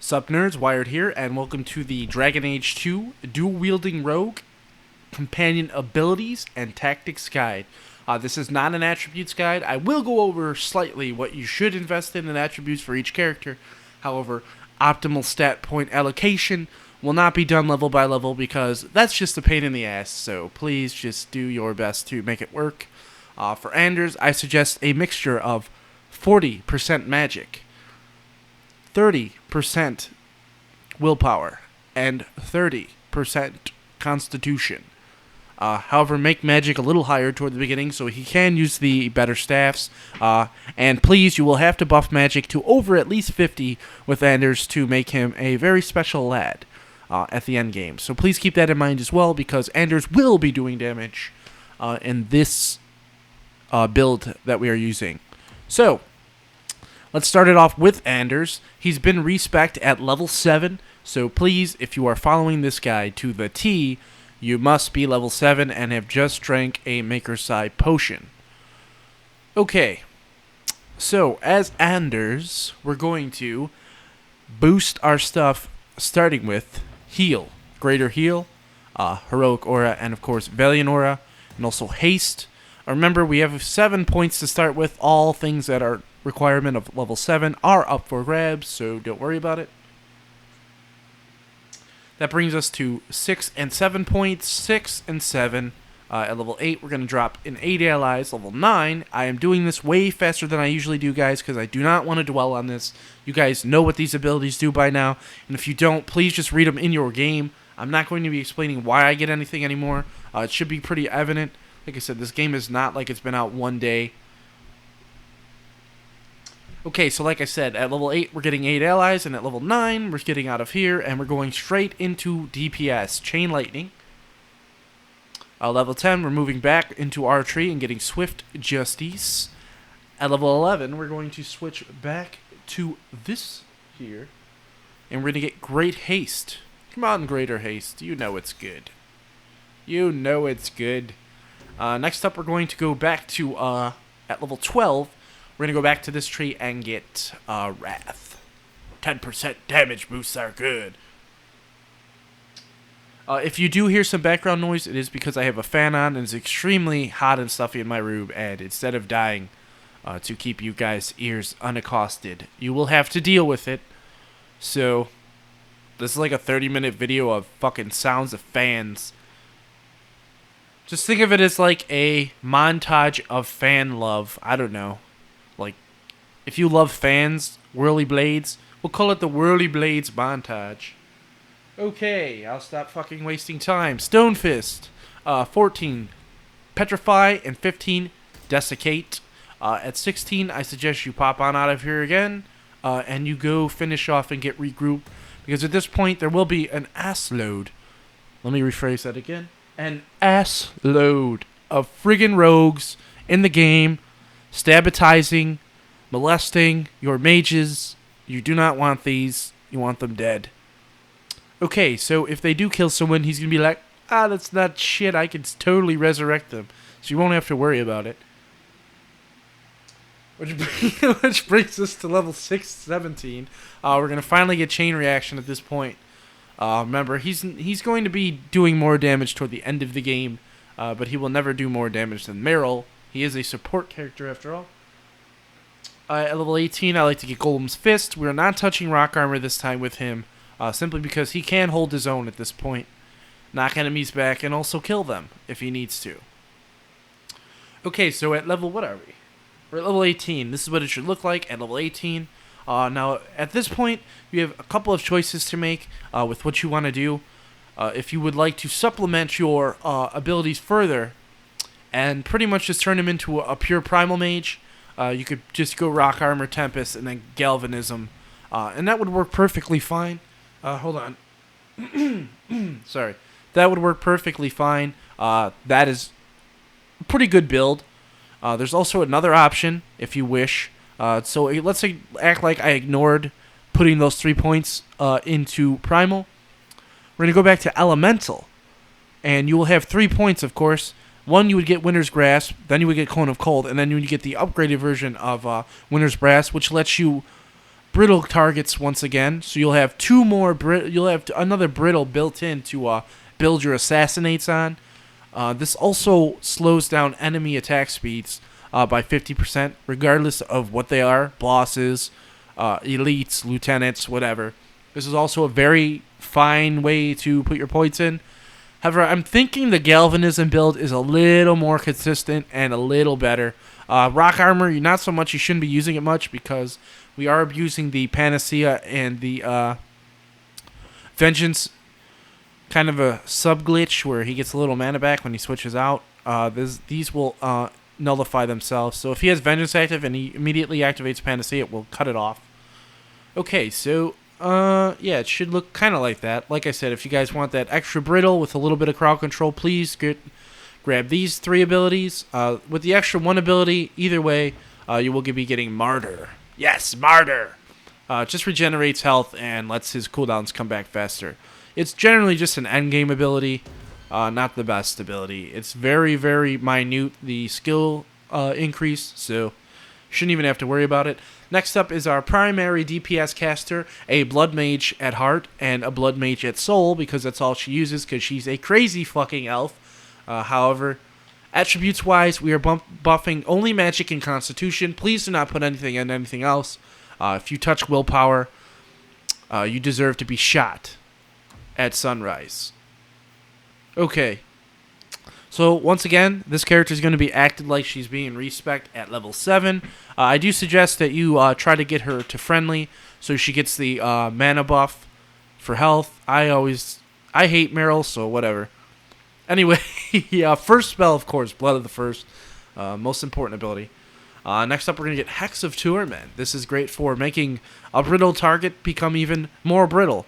Sup nerds, Wired here, and welcome to the Dragon Age 2 Dual-Wielding Rogue Companion Abilities and Tactics Guide. This is not an attributes guide. I will go over slightly what you should invest in attributes for each character. However, optimal stat point allocation will not be done level by level because that's just a pain in the ass, so please just do your best to make it work. For Anders, I suggest a mixture of 40% magic, 30% willpower, and 30% constitution. However, make magic a little higher toward the beginning so he can use the better staffs. And please, you will have to buff magic to over at least 50 with Anders to make him a very special lad at the end game. So please keep that in mind as well, because Anders will be doing damage in this build that we are using. So, let's start it off with Anders. He's been respec'd at level 7, so please, if you are following this guide to the T, you must be level 7 and have just drank a Maker's Side potion. Okay, so as Anders, we're going to boost our stuff starting with Heal, Greater Heal, Heroic Aura, and of course Valiant Aura, and also Haste. Remember, we have 7 points to start with. All things that are requirement of level 7 are up for grabs, so don't worry about it. That brings us to 6 and 7 points. 6 and 7. At level 8, we're going to drop in 8 allies. Level 9, I am doing this way faster than I usually do, guys, because I do not want to dwell on this. You guys know what these abilities do by now, and if you don't, please just read them in your game. I'm not going to be explaining why I get anything anymore. It should be pretty evident. Like I said, this game is not like it's been out one day. Okay, so like I said, at level 8, we're getting 8 allies, and at level 9, we're getting out of here, and we're going straight into DPS, Chain Lightning. Level 10, we're moving back into Archery and getting Swift Justice. At level 11, we're going to switch back to this here, and we're going to get Great Haste. Come on, Greater Haste, you know it's good. You know it's good. Next up, we're going to go back to, at level 12, we're going to go back to this tree and get Wrath. 10% damage boosts are good. If you do hear some background noise, it is because I have a fan on and it's extremely hot and stuffy in my room, and instead of dying to keep you guys' ears unaccosted, you will have to deal with it. So, this is like a 30-minute video of fucking sounds of fans. Just think of it as like a montage of fan love. I don't know. Like, if you love fans, Whirly Blades, we'll call it the Whirly Blades montage. Okay, I'll stop fucking wasting time. Stone Fist, 14, Petrify, and 15, Desiccate. At 16, I suggest you pop on out of here again, and you go finish off and get regroup, because at this point, there will be an ass load. Let me rephrase that again. An ass load of friggin' rogues in the game, stabitizing, molesting your mages. You do not want these. You want them dead. Okay, so if they do kill someone, he's going to be like, that's not shit, I can totally resurrect them. So you won't have to worry about it. Which brings us to level 617. We're going to finally get Chain Reaction at this point. Remember, he's going to be doing more damage toward the end of the game, but he will never do more damage than Meryl. He is a support character after all. At level 18, I like to get Golem's Fist. We're not touching Rock Armor this time with him, simply because he can hold his own at this point, knock enemies back, and also kill them if he needs to. Okay, so at level, what are we? We're at level 18. This is what it should look like at level 18. Now, at this point, you have a couple of choices to make with what you want to do. If you would like to supplement your abilities further and pretty much just turn him into a pure Primal Mage, you could just go Rock Armor, Tempest, and then Galvanism. And that would work perfectly fine. Hold on. Sorry. That would work perfectly fine. That is a pretty good build. There's also another option, if you wish. So let's say, act like I ignored putting those 3 points into Primal. We're going to go back to Elemental. And you will have 3 points, of course. One, you would get Winter's Grasp. Then you would get Cone of Cold. And then you would get the upgraded version of Winter's Grasp, which lets you brittle targets once again. So you'll have two more you'll have another brittle built in to build your assassinates on. This also slows down enemy attack speeds by 50%, regardless of what they are, bosses, elites, lieutenants, whatever. This is also a very fine way to put your points in. However, I'm thinking the galvanism build is a little more consistent and a little better. Rock armor, not so much. You shouldn't be using it much because we are abusing the panacea and the vengeance, kind of a sub glitch where he gets a little mana back when he switches out. These will nullify themselves. So if he has vengeance active and he immediately activates panacea, it will cut it off. Okay, so yeah, it should look kind of like that. Like I said, if you guys want that extra brittle with a little bit of crowd control, please grab these 3 abilities. With the extra 1 ability, either way, you will be getting Martyr. Yes, Martyr! Just regenerates health and lets his cooldowns come back faster. It's generally just an endgame ability, not the best ability. It's very, very minute, the skill increase, so shouldn't even have to worry about it. Next up is our primary DPS caster, a Blood Mage at heart and a Blood Mage at soul, because that's all she uses, because she's a crazy fucking elf. However, attributes-wise, we are buffing only magic and constitution. Please do not put anything in anything else. If you touch willpower, you deserve to be shot at sunrise. Okay. So, once again, this character is going to be acted like she's being respect at level 7. I do suggest that you try to get her to friendly so she gets the mana buff for health. I hate Meryl, so whatever. Anyway, yeah, first spell, of course, Blood of the First. Most important ability. Next up, we're going to get Hex of Torment. This is great for making a brittle target become even more brittle.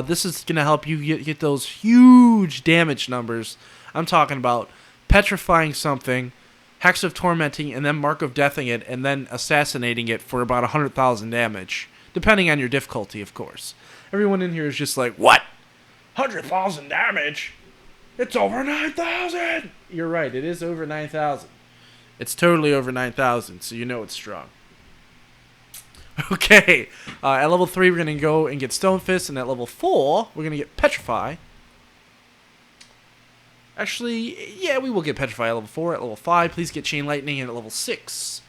This is going to help you get those huge damage numbers. I'm talking about petrifying something, Hex of Tormenting, and then Mark of Deathing it, and then assassinating it for about 100,000 damage. Depending on your difficulty, of course. Everyone in here is just like, what? 100,000 damage? It's over 9,000! You're right, it is over 9,000. It's totally over 9,000, so you know it's strong. Okay, at level 3 we're going to go and get Stone Fist, and at level 4 we're going to get Petrify. Actually, yeah, we will get Petrify at level 4. At level 5, please get Chain Lightning, and at level 6,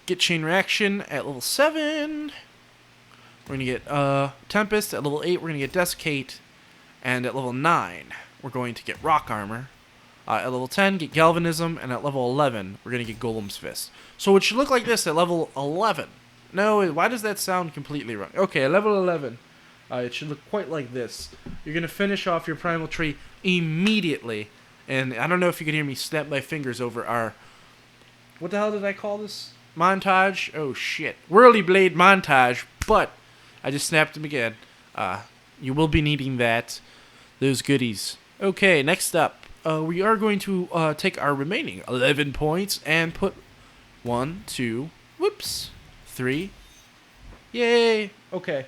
get Chain Reaction. At level 7, we're going to get Tempest. At level 8, we're going to get Desiccate. And at level 9, we're going to get Rock Armor. At level 10, get Galvanism. And at level 11, we're going to get Golem's Fist. So it should look like this at level 11. No, why does that sound completely wrong? Okay, at level 11, it should look quite like this. You're going to finish off your Primal Tree immediately. And I don't know if you can hear me snap my fingers over our... What the hell did I call this? Montage? Oh, shit. Whirly Blade Montage. But I just snapped them again. You will be needing those goodies. Okay, next up. We are going to take our remaining 11 points and put 1, 2, whoops, 3. Yay! Okay.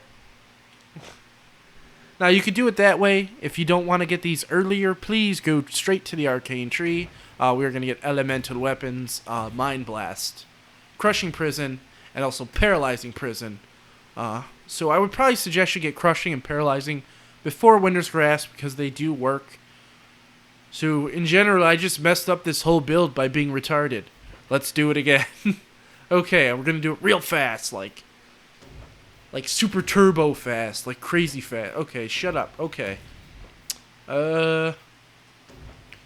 Now, you could do it that way. If you don't want to get these earlier, please go straight to the Arcane Tree. We are going to get Elemental Weapons, Mind Blast, Crushing Prison, and also Paralyzing Prison. So I would probably suggest you get Crushing and Paralyzing before Winter's Grasp, because they do work. So, in general, I just messed up this whole build by being retarded. Let's do it again. Okay, we're going to do it real fast, like super turbo fast, like crazy fast. Okay, shut up. Okay.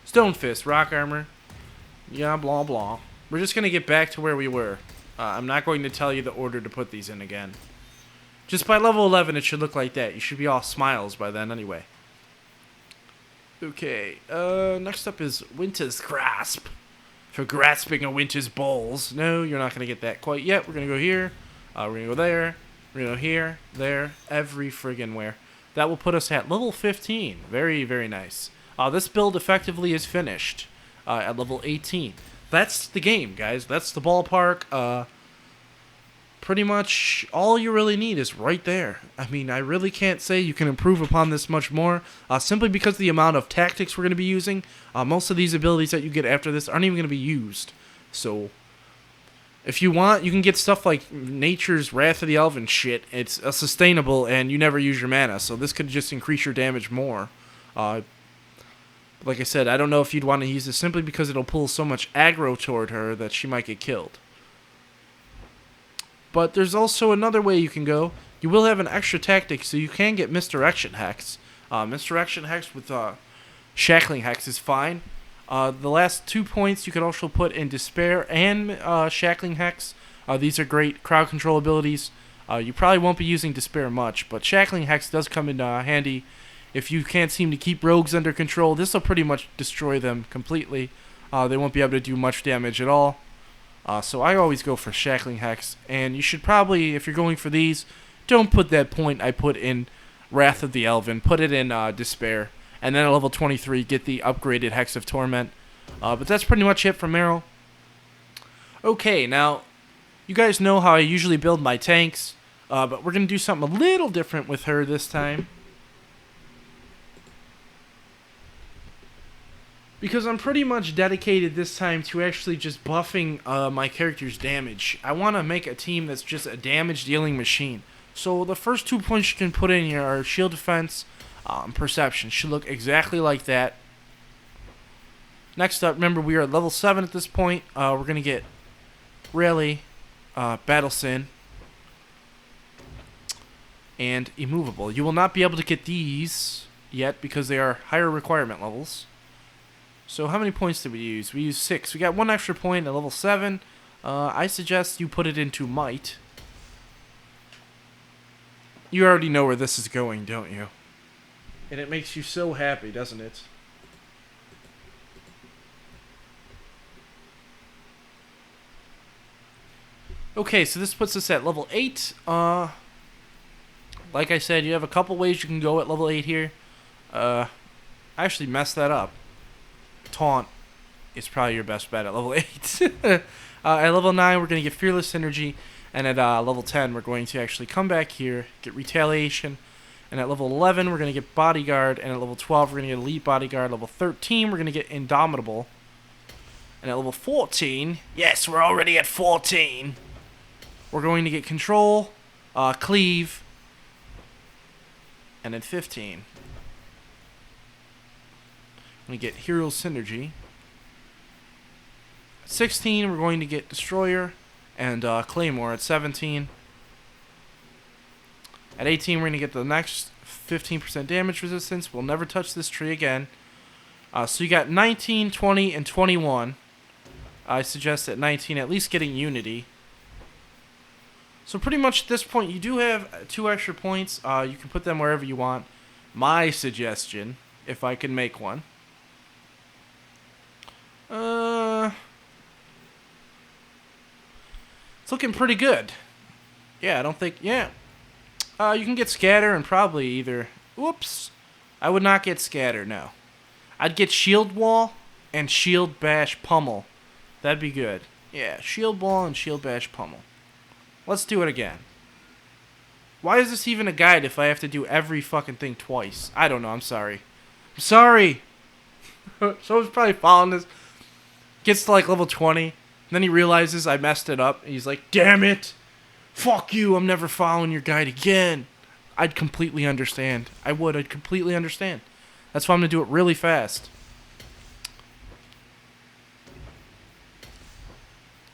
Stone Fist, Rock Armor. Yeah, blah, blah. We're just going to get back to where we were. I'm not going to tell you the order to put these in again. Just by level 11, it should look like that. You should be all smiles by then anyway. Okay, next up is Winter's Grasp. For grasping a winter's balls. No, you're not going to get that quite yet. We're going to go here. We're going to go there. We're going to go here, there, every friggin' where. That will put us at level 15. Very, very nice. This build effectively is finished at level 18. That's the game, guys. That's the ballpark. Pretty much all you really need is right there. I mean, I really can't say you can improve upon this much more, simply because of the amount of tactics we're going to be using. Most of these abilities that you get after this aren't even going to be used. So, If you want, you can get stuff like Nature's Wrath of the Elven shit. It's sustainable, and you never use your mana, so this could just increase your damage more. Like I said, I don't know if you'd want to use this simply because it'll pull so much aggro toward her that she might get killed. But there's also another way you can go. You will have an extra tactic, so you can get Misdirection Hex. Misdirection Hex with Shackling Hex is fine. The last 2 points you could also put in Despair and Shackling Hex. These are great crowd control abilities. You probably won't be using Despair much, but Shackling Hex does come in handy. If you can't seem to keep rogues under control, this will pretty much destroy them completely. They won't be able to do much damage at all. So I always go for Shackling Hex. And you should probably, if you're going for these, don't put that point I put in Wrath of the Elven. Put it in Despair. And then at level 23, get the upgraded Hex of Torment. But that's pretty much it for Meryl. Okay, now, you guys know how I usually build my tanks. But we're going to do something a little different with her this time. Because I'm pretty much dedicated this time to actually just buffing my character's damage. I want to make a team that's just a damage-dealing machine. So the first 2 points you can put in here are Shield Defense, Perception. Should look exactly like that. Next up, remember we are at level 7 at this point. We're going to get Rally, Battle Sin, and Immovable. You will not be able to get these yet because they are higher requirement levels. So how many points did we use? We used 6. We got 1 extra point at level 7. I suggest you put it into Might. You already know where this is going, don't you? And it makes you so happy, doesn't it? Okay, so this puts us at level 8. Like I said, you have a couple ways you can go at level 8 here. I actually messed that up. Taunt is probably your best bet at level 8. At level 9, we're going to get Fearless Energy. And at level 10, we're going to actually come back here, get Retaliation. And at level 11, we're going to get Bodyguard. And at level 12, we're going to get Elite Bodyguard. Level 13, we're going to get Indomitable. And at level 14, yes, we're already at 14. We're going to get Control, Cleave. And at 15, we get Hero Synergy. At 16, we're going to get Destroyer and Claymore at 17. At 18, we're going to get the next 15% damage resistance. We'll never touch this tree again. So you got 19, 20, and 21. I suggest at 19 at least getting Unity. So pretty much at this point, you do have 2 extra points. You can put them wherever you want. My suggestion, if I can make one. It's looking pretty good. Yeah, I don't think... Yeah. You can get Scatter and probably either... Whoops. I would not get Scatter, no. I'd get Shield Wall and Shield Bash Pummel. That'd be good. Yeah, Shield Wall and Shield Bash Pummel. Let's do it again. Why is this even a guide if I have to do every fucking thing twice? I don't know, I'm sorry. I'm sorry! Someone's probably following this. Gets to like level 20. And then he realizes I messed it up. And he's like, damn it! Fuck you, I'm never following your guide again. I'd completely understand. I'd completely understand. That's why I'm going to do it really fast.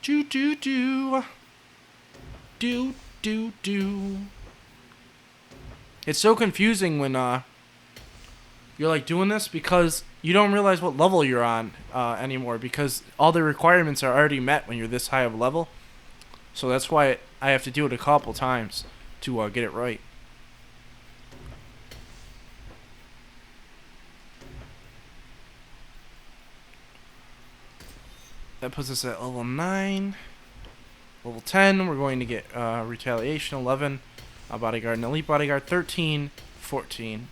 Do. It's so confusing when you're like doing this because you don't realize what level you're on anymore because all the requirements are already met when you're this high of a level. So that's why I have to do it a couple times to get it right. That puts us at level 9. Level 10, we're going to get Retaliation. 11, Bodyguard and Elite Bodyguard. 13, 14,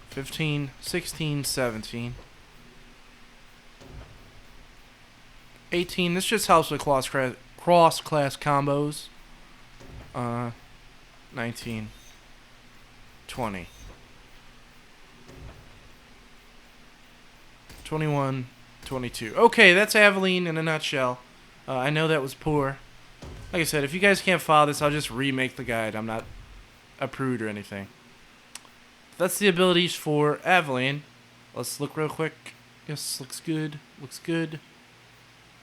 15, 16, 17, 18. This just helps with cross-class combos. 19, 20, 21, 22. Okay, that's Aveline in a nutshell. I know that was poor. Like I said, if you guys can't follow this, I'll just remake the guide. I'm not a prude or anything. That's the abilities for Aveline. Let's look real quick. Yes, looks good. Looks good.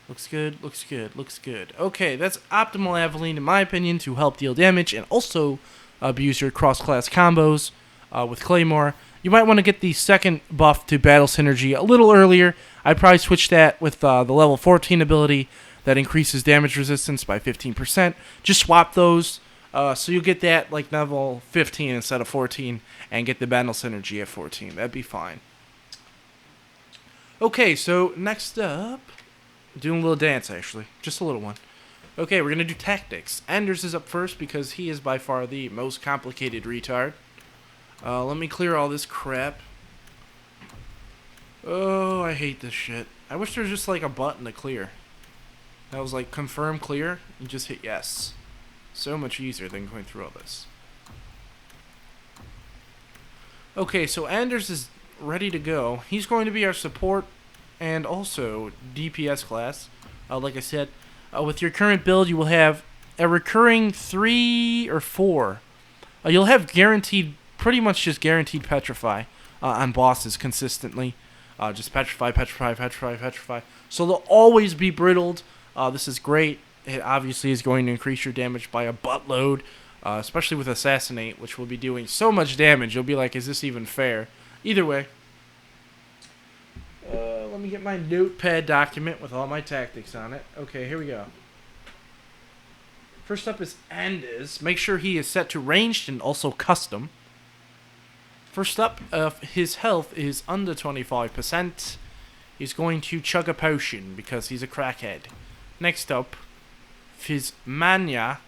Looks good. Looks good. Looks good. Okay, that's optimal Aveline in my opinion to help deal damage and also abuse your cross-class combos with Claymore. You might want to get the second buff to Battle Synergy a little earlier. I'd probably switch that with the level 14 ability that increases damage resistance by 15%. Just swap those. So you'll get that like level 15 instead of 14 and get the Battle Synergy at 14. That'd be fine. Okay, so next up, doing a little dance actually. Just a little one. Okay, we're going to do tactics. Anders is up first because he is by far the most complicated retard. Let me clear all this crap. Oh, I hate this shit. I wish there was just like a button to clear. That was like confirm clear. You just hit yes. So much easier than going through all this. Okay, so Anders is ready to go. He's going to be our support and also DPS class. Like I said, with your current build, you will have a recurring 3 or 4. You'll have guaranteed, pretty much just guaranteed petrify on bosses consistently. Just petrify, petrify, petrify, petrify. So they'll always be brittled. This is great. It obviously is going to increase your damage by a buttload, especially with Assassinate, which will be doing so much damage. You'll be like, is this even fair? Either way. Let me get my notepad document with all my tactics on it. Okay, here we go. First up is Anders. Make sure he is set to ranged and also custom. First up, his health is under 25%. He's going to chug a potion because he's a crackhead. Next up, his mania.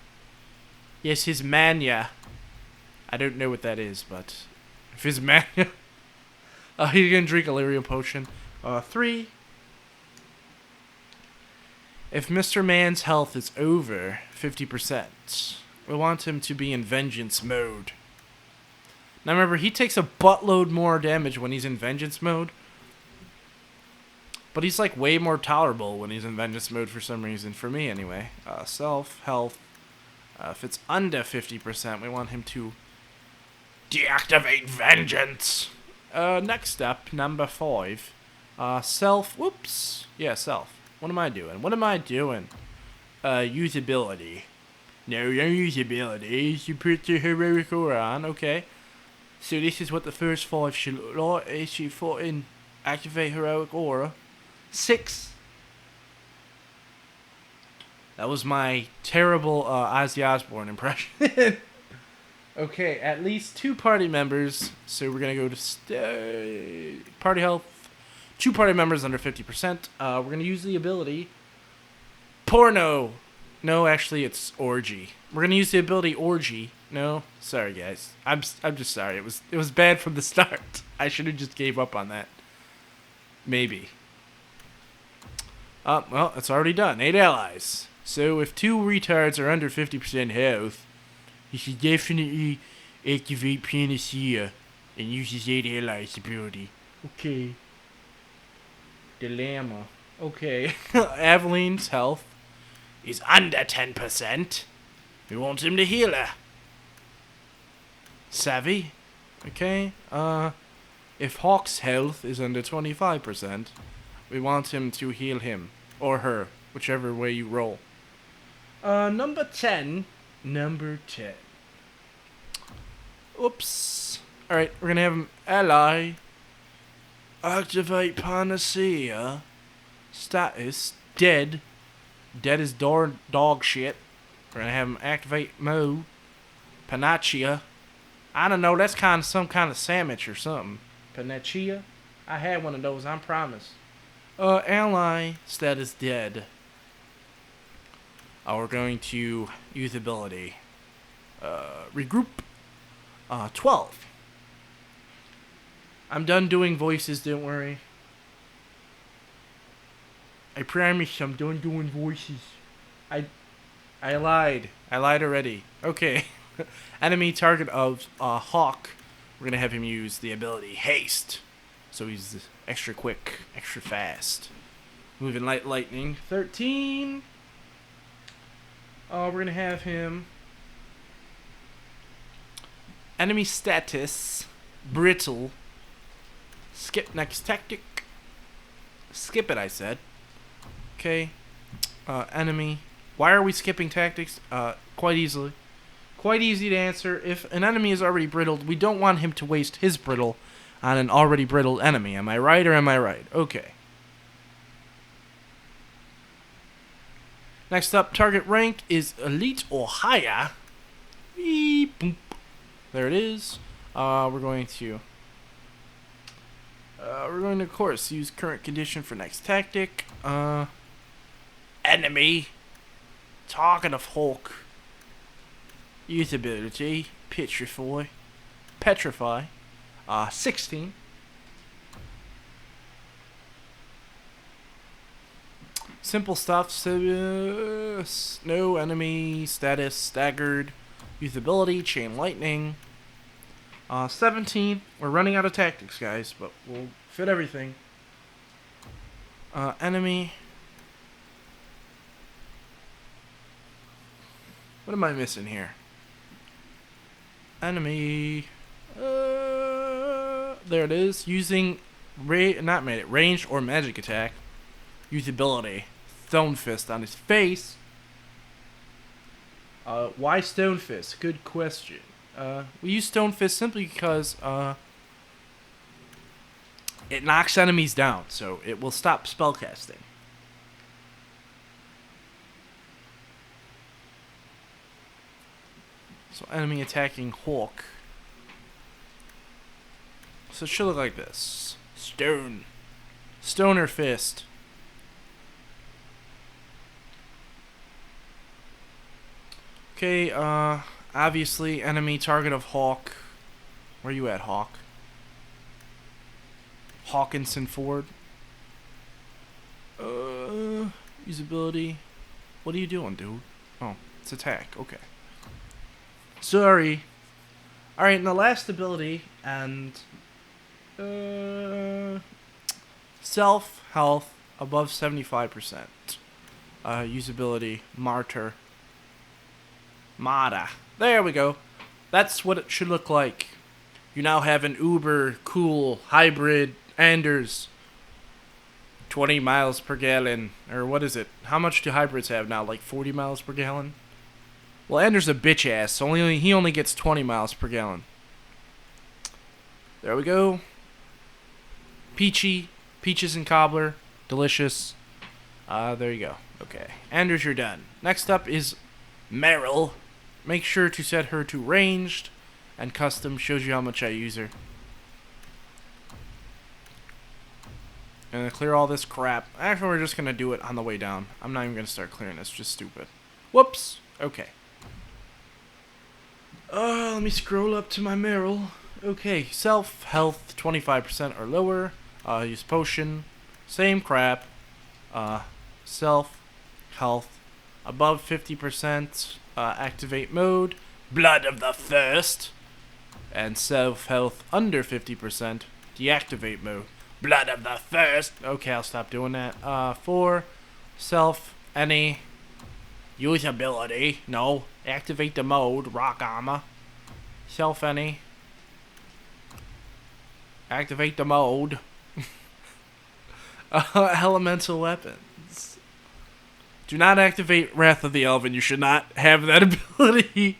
Yes, his mania. I don't know what that is, but if his mania. He's going to drink a lyrium potion. 3. If Mr. Man's health is over 50%, we want him to be in vengeance mode. Now remember, he takes a buttload more damage when he's in vengeance mode. But he's like way more tolerable when he's in vengeance mode for some reason. For me anyway. Self, health. If it's under 50%, we want him to deactivate vengeance. Next up, number 5. Self. Whoops. Yeah, self. What am I doing? What am I doing? Usability. No usability. You put the heroic aura on. Okay. So this is what the first 5 should look like. If you put in activate heroic aura. 6. That was my terrible Ozzy Osbourne impression. Okay, at least 2 party members. So we're going to go to party health. 2 party members under 50%. We're going to use the ability Porno. No, actually it's Orgy. We're going to use the ability Orgy. No, sorry guys. I'm just sorry. It was bad from the start. I should have just gave up on that. Maybe. Well, it's already done. 8 allies. So if 2 retards are under 50% health, you should definitely activate Panacea and use his 8 allies ability. Okay. Dilemma. Okay. Aveline's health is under 10%. We want him to heal her. Savvy. Okay. If Hawk's health is under 25%, we want him to heal him. Or her. Whichever way you roll. Number 10. Number 10. Oops. Alright, we're gonna have him ally. Activate Panacea. Status. Dead. Dead is dog shit. We're gonna have him activate mode. Panacea. I don't know, that's kind of some kind of sandwich or something. Panacea? I had one of those, I promise. Ally. Status dead. We're going to use ability. Regroup. 12. I'm done doing voices, don't worry. I promise I'm done doing voices. I lied. I lied already. Okay. Enemy target of Hawk. We're going to have him use the ability Haste. So he's extra quick, extra fast. Moving light lightning. 13. We're going to have him. Enemy status. Brittle. Skip next tactic. Skip it, I said. Okay. Enemy. Why are we skipping tactics? Quite easily. Quite easy to answer. If an enemy is already brittled, we don't want him to waste his brittle on an already brittled enemy. Am I right or am I right? Okay. Next up, target rank is elite or higher. Beep, boop. There it is. We're going to, of course, use current condition for next tactic. Enemy. Target of Hulk. Use ability. Petrify. 16. Simple stuff. Snow, enemy, status, staggered, usability, chain lightning. 17. We're running out of tactics, guys, but we'll fit everything. Enemy. What am I missing here? Enemy. There it is. Using ranged or magic attack. Usability. Stone Fist on his face. Why Stone Fist? Good question. We use Stone Fist simply because it knocks enemies down, so it will stop spellcasting. So enemy attacking Hawk. So it should look like this. Stoner Fist. Okay, obviously enemy target of Hawk. Where you at, Hawk? Hawkinson Ford. Usability. What are you doing, dude? Oh, it's attack. Okay. Sorry. Alright, and the last ability, and self-health above 75%. Usability, Martyr. Mada. There we go. That's what it should look like. You now have an uber cool hybrid Anders. 20 miles per gallon. Or what is it? How much do hybrids have now? Like 40 miles per gallon? Well, Anders a bitch ass, so he only gets 20 miles per gallon. There we go. Peachy. Peaches and cobbler. Delicious. There you go. Okay. Anders, you're done. Next up is Meryl. Make sure to set her to ranged and custom. Shows you how much I use her. Gonna clear all this crap. Actually, we're just gonna do it on the way down. I'm not even gonna start clearing this. Just stupid. Whoops. Okay. Let me scroll up to my Meryl. Okay, self health 25% or lower. Use potion. Same crap. Self health above 50%. Activate mode. Blood of the Thirst. And self health under 50%. Deactivate mode. Blood of the Thirst. Okay, I'll stop doing that. 4. Self any usability. No. Activate the mode. Rock armor. Self any. Activate the mode. Elemental weapons. Do not activate Wrath of the Elven. You should not have that ability.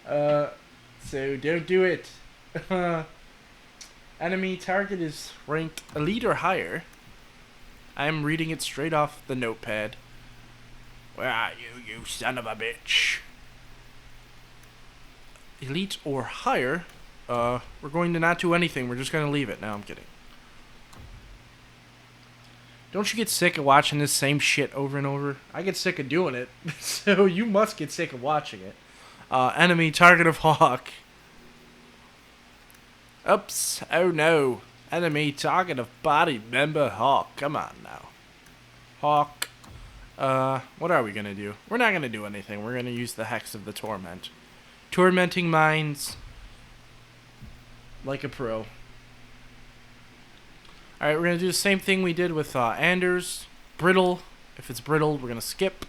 So don't do it. Enemy target is ranked elite or higher. I'm reading it straight off the notepad. Where are you, you son of a bitch? Elite or higher. We're going to not do anything. We're just going to leave it. No, I'm kidding. Don't you get sick of watching this same shit over and over? I get sick of doing it. So you must get sick of watching it. Enemy target of Hawk. Oops. Oh no. Enemy target of body member Hawk. Come on now. Hawk. What are we going to do? We're not going to do anything. We're going to use the Hex of the Torment. Tormenting Minds. Like a pro. Alright, we're going to do the same thing we did with Anders. Brittle. If it's brittle, we're gonna skip.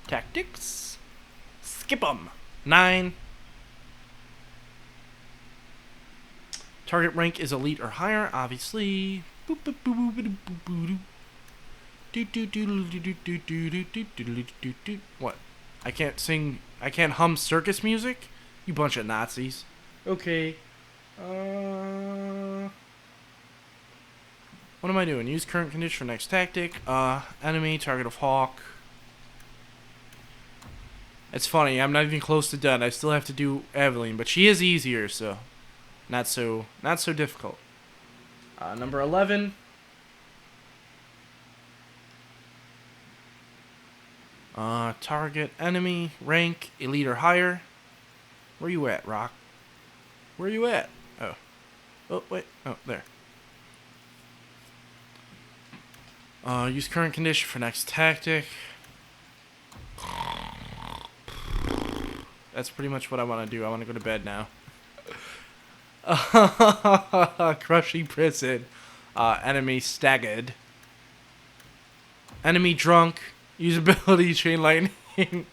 Tactics. Skip 'em. 9. Target rank is elite or higher, obviously. Boop, boop, boop, boop, boop, boop, boop. What? I can't sing. I can't hum circus music? You bunch of Nazis. Okay. What am I doing? Use current condition for next tactic. Enemy, target of Hawk. It's funny, I'm not even close to done. I still have to do Aveline, but she is easier, so not so difficult. Number 11. Target enemy, rank, elite or higher. Where you at, Rock? Where you at? Oh. Oh, wait. Oh, there. Use current condition for next tactic. That's pretty much what I want to do. I want to go to bed now. Crushing prison. Enemy staggered. Enemy drunk. Usability chain lightning.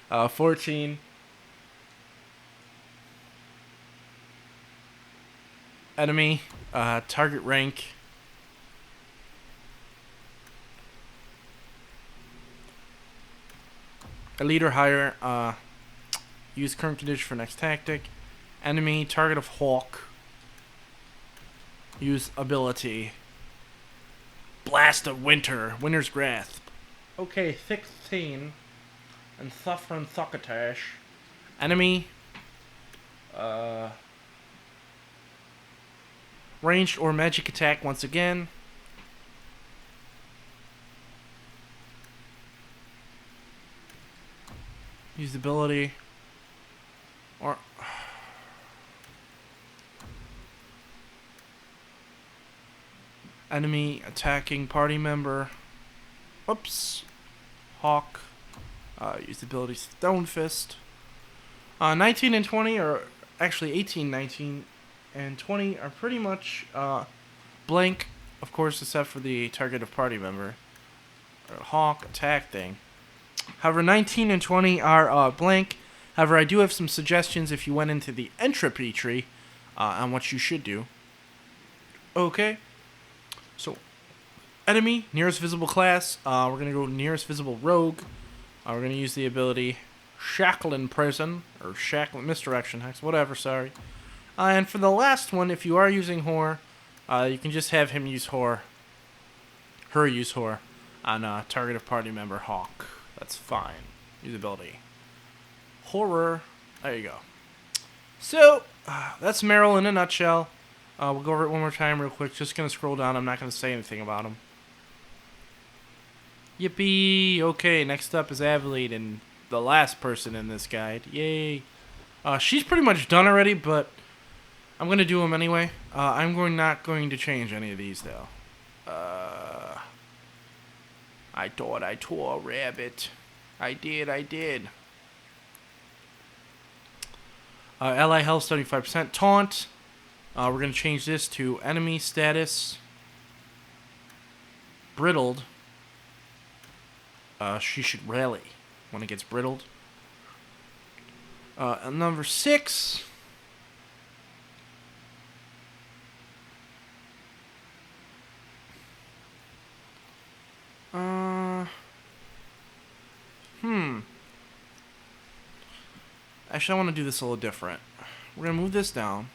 14. Enemy. Target rank. Elite or higher. Use current condition for next tactic. Enemy, target of Hawk. Use ability. Blast of Winter. Winter's Grasp. Okay, 16. And Suffering Succotash. Enemy. Ranged or magic attack once again. Use ability. Or enemy attacking party member. Whoops. Hawk. Use the ability Stone Fist. 19 and 20 are actually 18, 19, and 20 are pretty much blank, of course, except for the target of party member. Hawk attack thing. However, 19 and 20 are blank. However, I do have some suggestions if you went into the entropy tree on what you should do. Okay. So, enemy, nearest visible class. We're going to go nearest visible rogue. We're going to use the ability Shackle Prison, or Shackle Misdirection Hex, whatever, sorry. And for the last one, if you are using Whore, you can just have him use Whore. Her use Whore on target of party member Hawk. That's fine. Use ability. Horror. There you go. So, that's Meryl in a nutshell. We'll go over it one more time real quick. Just going to scroll down. I'm not going to say anything about him. Yippee. Okay, next up is Aveline, and the last person in this guide. Yay. She's pretty much done already, but I'm going to do them anyway. I'm not going to change any of these, though. I thought I tore a rabbit. I did. Ally health 75%. Taunt. We're going to change this to enemy status. Brittled. She should rally when it gets brittled. And number 6. Actually, I want to do this a little different. We're going to move this down.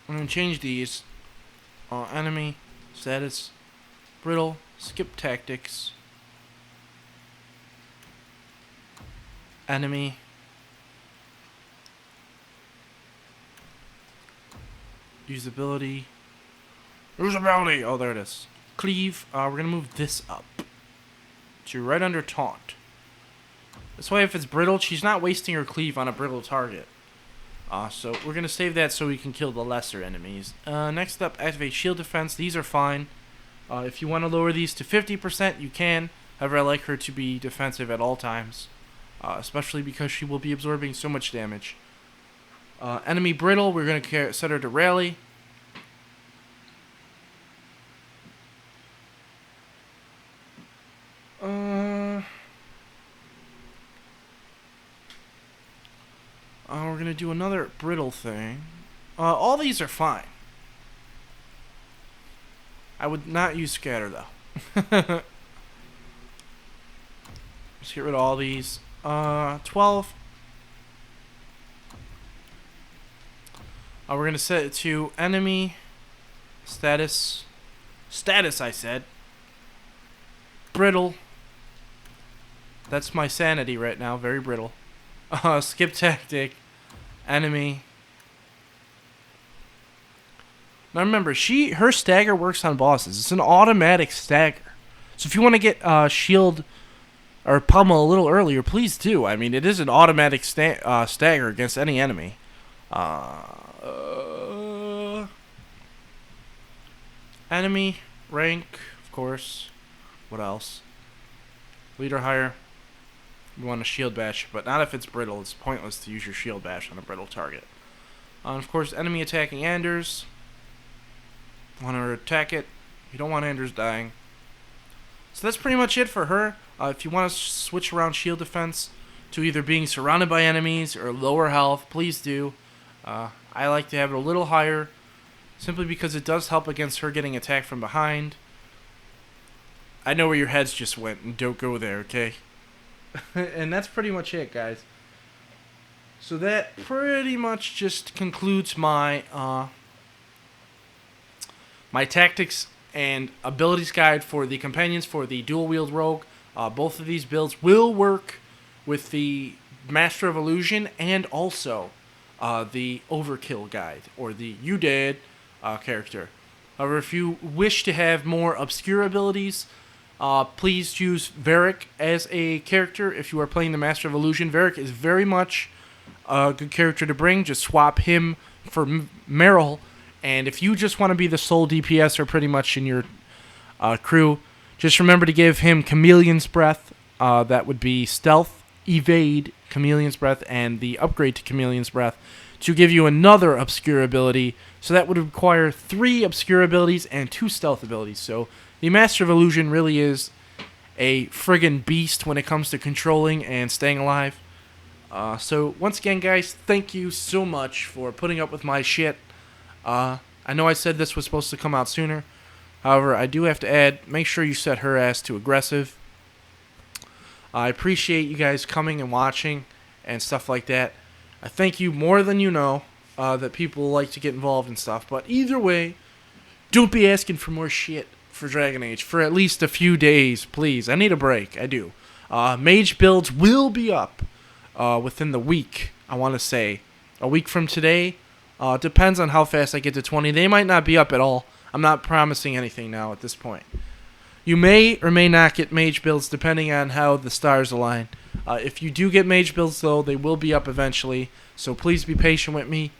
I'm going to change these. Enemy, status, brittle, skip tactics, enemy, usability, oh there it is, cleave. We're going to move this up to right under taunt. This way if it's brittle, she's not wasting her cleave on a brittle target. So we're going to save that so we can kill the lesser enemies. Next up, activate shield defense. These are fine. If you want to lower these to 50%, you can. However, I like her to be defensive at all times. Especially because she will be absorbing so much damage. Enemy brittle, we're going to set her to rally. We're gonna do another brittle thing. All these are fine. I would not use scatter though. Just get rid of all these. 12. We're gonna set it to enemy status. Status, I said. Brittle. That's my sanity right now. Very brittle. Skip tactic. Enemy. Now remember, her stagger works on bosses. It's an automatic stagger. So if you want to get shield or pummel a little earlier, please do. I mean, it is an automatic stagger against any enemy. Enemy rank, of course. What else? Leader higher. You want a shield bash, but not if it's brittle. It's pointless to use your shield bash on a brittle target. Of course, enemy attacking Anders. Want to attack it. You don't want Anders dying. So that's pretty much it for her. If you want to switch around shield defense to either being surrounded by enemies or lower health, please do. I like to have it a little higher, simply because it does help against her getting attacked from behind. I know where your heads just went, and don't go there, okay? And that's pretty much it, guys. So that pretty much just concludes my my tactics and abilities guide for the companions for the dual wield rogue. Both of these builds will work with the Master of Illusion and also the Overkill guide, or the You Dead character. However, if you wish to have more obscure abilities, please choose Varric as a character. If you are playing the Master of Illusion, Varric is very much a good character to bring. Just swap him for Meryl. And if you just want to be the sole DPS or pretty much in your crew, just remember to give him Chameleon's Breath. That would be Stealth, Evade, Chameleon's Breath, and the upgrade to Chameleon's Breath to give you another obscure ability. So that would require 3 obscure abilities and 2 stealth abilities. So the Master of Illusion really is a friggin' beast when it comes to controlling and staying alive. So once again, guys, thank you so much for putting up with my shit. I know I said this was supposed to come out sooner. However, I do have to add, make sure you set her ass to aggressive. I appreciate you guys coming and watching and stuff like that. I thank you more than you know that people like to get involved and stuff. But either way, don't be asking for more shit for Dragon Age for at least a few days, please. I need a break. I do. Mage builds will be up within the week, I want to say. A week from today. Depends on how fast I get to 20. They might not be up at all. I'm not promising anything now at this point. You may or may not get mage builds depending on how the stars align. If you do get mage builds, though, they will be up eventually. So please be patient with me.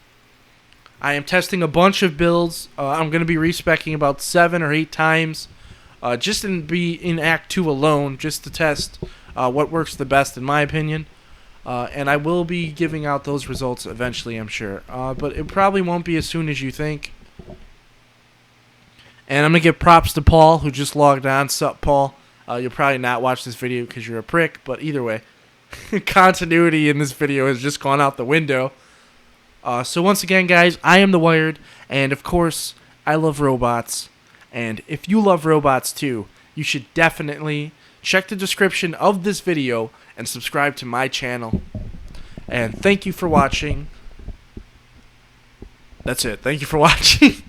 I am testing a bunch of builds. I'm going to be respecking about 7 or 8 times. Just in Act 2 alone, just to test what works the best in my opinion. And I will be giving out those results eventually, I'm sure. But it probably won't be as soon as you think. And I'm going to give props to Paul, who just logged on. Sup, Paul? You'll probably not watch this video because you're a prick. But either way, continuity in this video has just gone out the window. So once again, guys, I am The Wired. And, of course, I love robots. And if you love robots, too, you should definitely check the description of this video and subscribe to my channel. And thank you for watching. That's it. Thank you for watching.